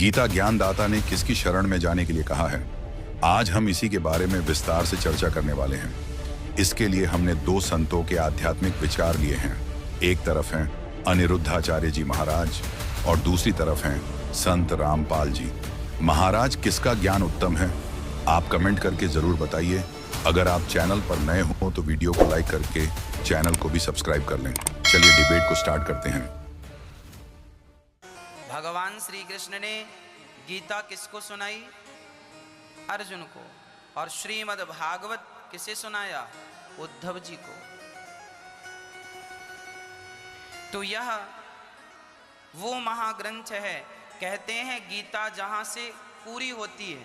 गीता ज्ञानदाता ने किसकी शरण में जाने के लिए कहा है? आज हम इसी के बारे में विस्तार से चर्चा करने वाले हैं। इसके लिए हमने दो संतों के आध्यात्मिक विचार लिए हैं। एक तरफ हैं अनिरुद्धाचार्य जी महाराज और दूसरी तरफ हैं संत रामपाल जी। महाराज, किसका ज्ञान उत्तम है? आप कमेंट करके जरूर बताइए। अगर आप चैनल पर नए हो तो वीडियो को लाइक करके चैनल को भी सब्सक्राइब कर लें। चलिए डिबेट को स्टार्ट करते हैं। भगवान श्री कृष्ण ने गीता किसको सुनाई? अर्जुन को। और श्रीमद् भागवत किसे सुनाया? उद्धव जी को। तो यह वो महाग्रंथ है, कहते हैं गीता जहां से पूरी होती है,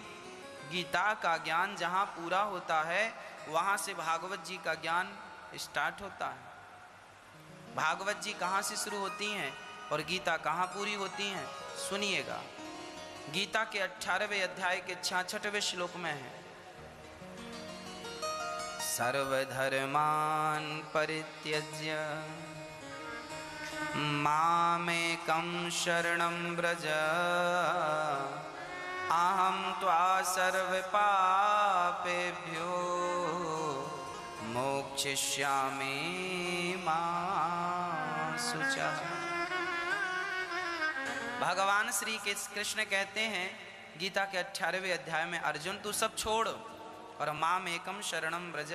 गीता का ज्ञान जहां पूरा होता है वहां से भागवत जी का ज्ञान स्टार्ट होता है। भागवत जी कहां से शुरू होती हैं और गीता कहां पूरी होती हैं? सुनिएगा। गीता के 18वें अध्याय के 66वें श्लोक में है, सर्वधर्मान् परित्यज्य मामेकं शरणं व्रज अहं त्वा सर्वपापेभ्यो मोक्षयिष्यामि मा शुचः। भगवान श्री कृष्ण कहते हैं गीता के 18वें अध्याय में, अर्जुन तू सब छोड़ और माम एकम शरणम व्रज।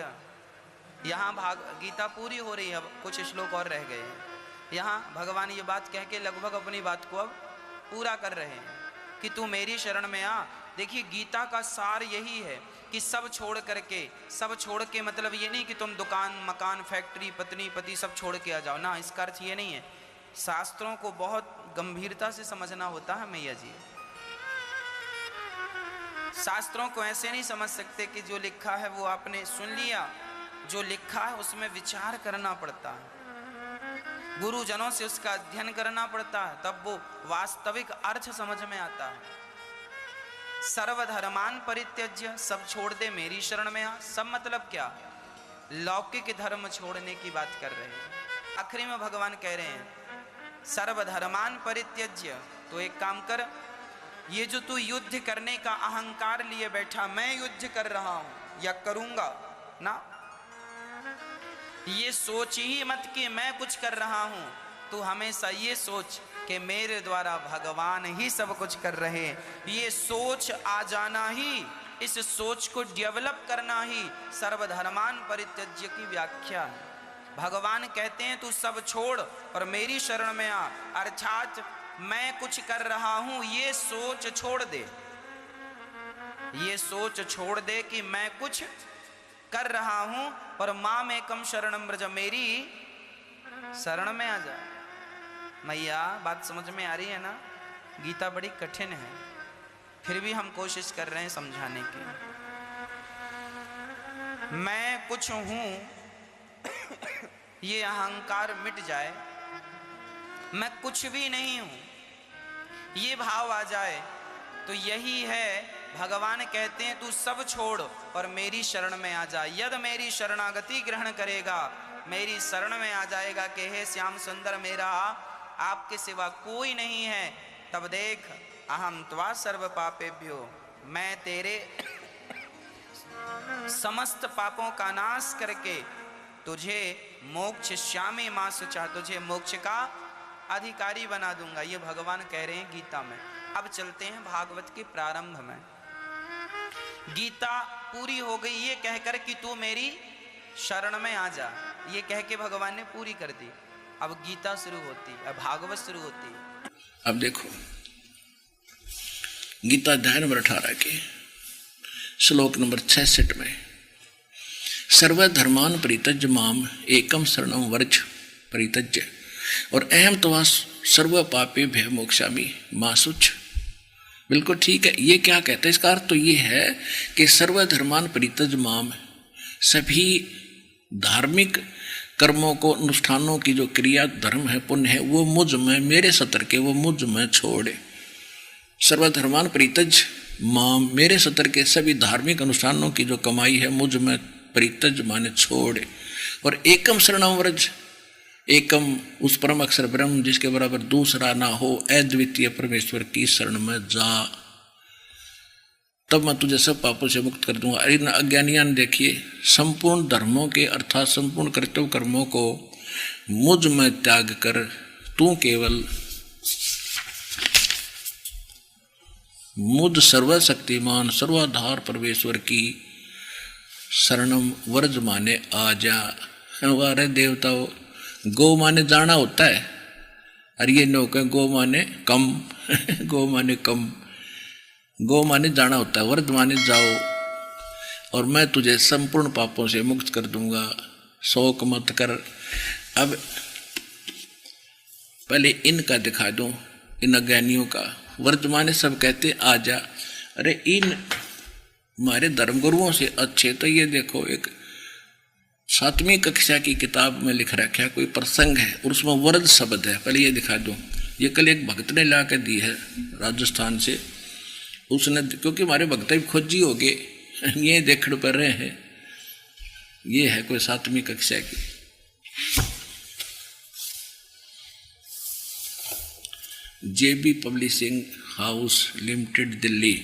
यहाँ गीता पूरी हो रही है, अब कुछ श्लोक और रह गए हैं। यहाँ भगवान ये बात कह के लगभग अपनी बात को अब पूरा कर रहे हैं कि तू मेरी शरण में आ। देखिए, गीता का सार यही है कि सब छोड़ करके, सब छोड़ के मतलब ये नहीं कि तुम दुकान मकान फैक्ट्री पत्नी पति सब छोड़ के आ जाओ ना, इसका अर्थ ये नहीं है। शास्त्रों को बहुत गंभीरता से समझना होता है मैया जी। शास्त्रों को ऐसे नहीं समझ सकते कि जो लिखा है वो आपने सुन लिया। जो लिखा है उसमें विचार करना पड़ता है, गुरुजनों से उसका अध्ययन करना पड़ता है, तब वो वास्तविक अर्थ समझ में आता है। सर्वधर्मान परित्यज्य, सब छोड़ दे मेरी शरण में आ। सब मतलब क्या? लौकिक धर्म छोड़ने की बात कर रहे हैं। आखिरी में भगवान कह रहे हैं सर्वधर्मान परित्यज्य, तो एक काम कर, ये जो तू युद्ध करने का अहंकार लिए बैठा, मैं युद्ध कर रहा हूं या करूंगा ना, ये सोच ही मत कि मैं कुछ कर रहा हूं। तू हमेशा ये सोच कि मेरे द्वारा भगवान ही सब कुछ कर रहे हैं। ये सोच आ जाना ही, इस सोच को डेवलप करना ही सर्वधर्मान परित्यज्य की व्याख्या है। भगवान कहते हैं तू सब छोड़ और मेरी शरण में आ, अर्थात मैं कुछ कर रहा हूं ये सोच छोड़ दे। ये सोच छोड़ दे कि मैं कुछ कर रहा हूं और माम एकम शरणम व्रज, मेरी शरण में आ जा। मैया, बात समझ में आ रही है ना? गीता बड़ी कठिन है, फिर भी हम कोशिश कर रहे हैं समझाने की। मैं कुछ हूं ये अहंकार मिट जाए, मैं कुछ भी नहीं हूं ये भाव आ जाए, तो यही है भगवान कहते हैं तू सब छोड़ और मेरी शरण में आ जा। यद मेरी शरणागति ग्रहण करेगा, मेरी शरण में आ जाएगा कि हे श्याम सुंदर, मेरा आपके सिवा कोई नहीं है, तब देख अहम त्वा सर्व पापेभ्यो, मैं तेरे समस्त पापों का नाश करके तुझे मोक्षयिष्यामि मा शुचः, तुझे मोक्ष का अधिकारी बना दूंगा। ये भगवान कह रहे हैं गीता में। अब चलते हैं भागवत के प्रारंभ में। गीता पूरी हो गई ये कहकर कि तू मेरी शरण में आ जा, ये कह के भगवान ने पूरी कर दी। अब गीता शुरू होती है, अब भागवत शुरू होती है। अब देखो गीता अध्याय नंबर 18 के श्लोक नंबर 66 में, सर्वधर्मान परित्यज्य माम एकम शरणम व्रज परित्यज्य और अहम त्वा सर्व पापेभ्य मोक्षयामि मा शुचः। बिल्कुल ठीक है। ये क्या कहते हैं? इसका अर्थ तो ये है कि सर्वधर्मान परित्यज्य माम, सभी धार्मिक कर्मों को, अनुष्ठानों की जो क्रिया धर्म है, पुण्य है, वो मुझ में, मेरे सतर के वो मुझ में छोड़े। सर्वधर्मान परित्यज्य माम, मेरे सतर के सभी धार्मिक अनुष्ठानों की जो कमाई है मुझ में परित्यज्य माने छोड़े। और एकम शरणम व्रज, एकम उस परम अक्षर ब्रह्म जिसके बराबर दूसरा ना हो, अद्वितीय परमेश्वर की शरण में जा, तब मैं तुझे सब पापों से मुक्त कर दूंगा। इन अज्ञानियां ने देखिए संपूर्ण धर्मों के अर्थात संपूर्ण कर्तव्य कर्मों को मुझ में त्याग कर तू केवल मुझ सर्वशक्तिमान सर्वाधार परमेश्वर की शरणम वर्ज माने आ जा। अरे देवताओं, गो माने जाना होता है, और ये नो कहें गो माने कम गो माने कम, गो माने जाना होता है, वर्ज माने जाओ, और मैं तुझे संपूर्ण पापों से मुक्त कर दूंगा, शोक मत कर। अब पहले इनका दिखा दूं, इन अज्ञानियों का। वर्तमान सब कहते आ जा, अरे इन हमारे धर्मगुरुओं से अच्छे तो ये देखो, एक 7वीं कक्षा की किताब में लिख रखा है, कोई प्रसंग है और उसमें वर्द शब्द है। पहले ये दिखा दूं, ये कल एक भक्त ने ला के दी है राजस्थान से, उसने, क्योंकि हमारे भक्त भी खोजी हो गए, ये देखने पर रहे हैं, ये है कोई 7वीं कक्षा की। JB publishing house limited Delhi,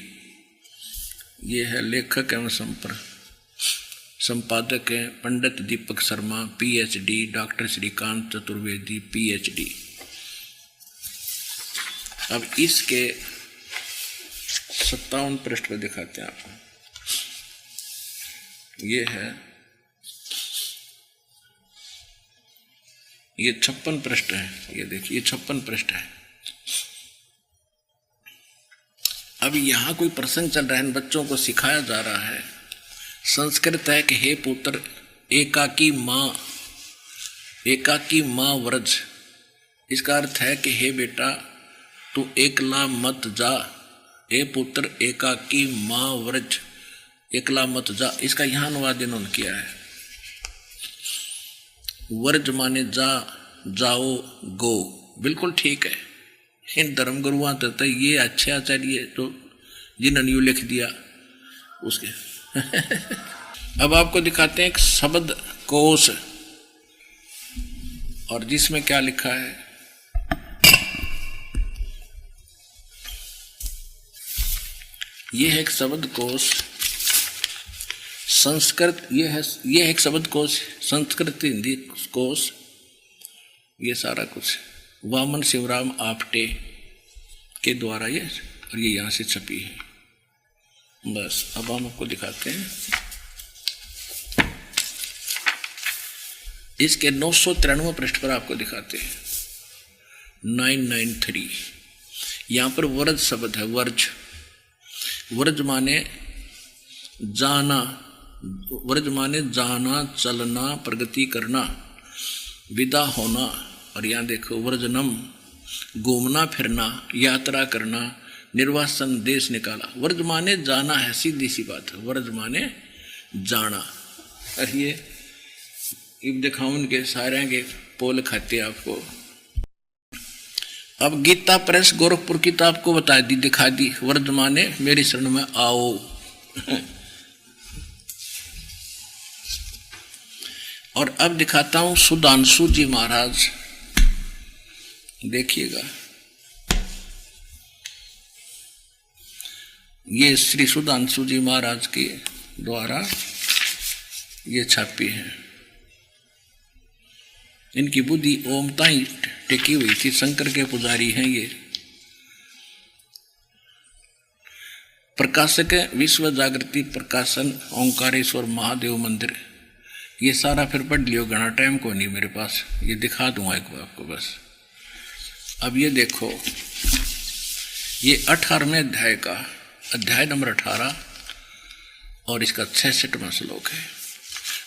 ये है लेखक एवं संपादक हैं Pandit Deepak Sharma PhD, doctor Shrikant Chaturvedi PhD। अब इसके 57 पृष्ठ पर दिखाते हैं आपको, ये है, ये 56 पृष्ठ है, ये देखिए 56 पृष्ठ है। अब यहाँ कोई प्रसंग चल रहा है, बच्चों को सिखाया जा रहा है। संस्कृत है कि हे पुत्र एकाकी माँ व्रज, इसका अर्थ है कि हे बेटा तू एकला मत जा, हे पुत्र एकाकी माँ व्रज, एकला मत जा। इसका यहाँ अनुवाद इन्होंने किया है, व्रज माने जा, जाओ, गो, बिल्कुल ठीक है। इन धर्मगुरुओं तो ये अच्छे आचार्य तो जिन्होंने यू लिख दिया उसके अब आपको दिखाते हैं एक शब्द कोश, और जिसमें क्या लिखा है, ये है एक शब्द कोश संस्कृत, ये है एक शब्द कोश संस्कृत हिंदी कोश, ये सारा कुछ वामन शिवराम आपटे के द्वारा ये, और ये यहाँ से छपी है। बस अब हम आपको दिखाते हैं इसके 993 पृष्ठ पर आपको दिखाते हैं 993। यहाँ पर वर्ज शब्द है, वर्ज, वर्ज माने जाना, वर्ज माने जाना, चलना, प्रगति करना, विदा होना, और यहाँ देखो वर्जनम, घूमना फिरना, यात्रा करना, निर्वासन देश निकाला। वर्ज माने जाना है, सीधी सी बात है, वर्ज माने जाना। और ये दिखाऊं उनके सारे के पोल खाते आपको। अब गीता प्रेस गोरखपुर की तो आपको बता दी, दिखा दी, वर्ज माने मेरी शरण में आओ और अब दिखाता हूं सुधांशु जी महाराज, देखिएगा, ये श्री सुधांशु जी महाराज के द्वारा ये छापी है। इनकी बुद्धि ओमता ही टिकी हुई थी, शंकर के पुजारी हैं ये। प्रकाशक विश्व जागृति प्रकाशन ओंकारेश्वर महादेव मंदिर, ये सारा फिर पढ़ लियो, घना टाइम को नहीं मेरे पास, ये दिखा दूंगा एक बार आपको बस। अब ये देखो, ये 18वें अध्याय का अध्याय नंबर 18 और इसका 66वां श्लोक है।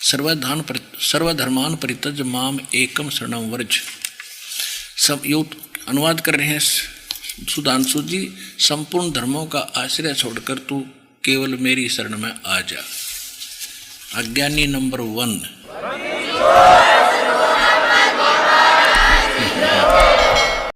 सर्वधर्मान परित्यज्य माम एकम शरणम व्रज। सब अनुवाद कर रहे हैं सुधांशु जी, संपूर्ण धर्मों का आश्रय छोड़कर तू केवल मेरी शरण में आ जा। अज्ञानी नंबर 1।